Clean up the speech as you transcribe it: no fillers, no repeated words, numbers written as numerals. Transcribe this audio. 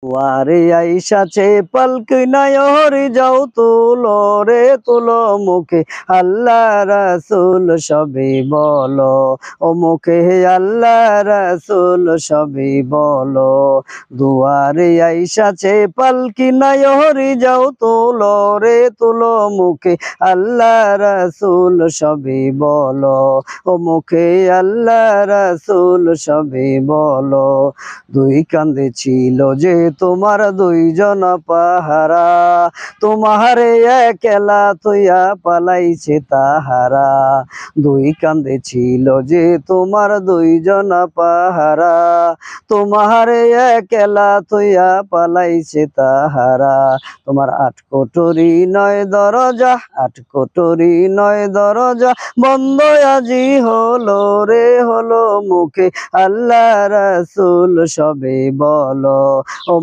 ওয়ারে আইসাছে পালক নায়রি যাও তুলো রে তুলো মুখে আল্লাহ রাসূল সবে বলো ও মুখে আল্লাহ রাসূল সবে বলো দুয়ারে আইসাছে পালক নায়রি যাও তুলো রে তুলো মুখে আল্লাহ রাসূল সবে বলো ও মুখে আল্লাহ রাসূল সবে বলো দুই কান্দে ছিল যে তোমার দুইজন পাহারা তোমারে একলা তুইয়া পালাইছে তাহারা দুই কান্দে ছিল যে তোমার দুইজন পাহারা তোমারে একলা তুইয়া পালাইছে তাহারা তোমার ৮ কোটরি ৯ দরজা ৮ কোটরি ৯ দরজা বন্ধ আজি হলো রে হলো মুখে আল্লাহ রাসূল সবে বলো ও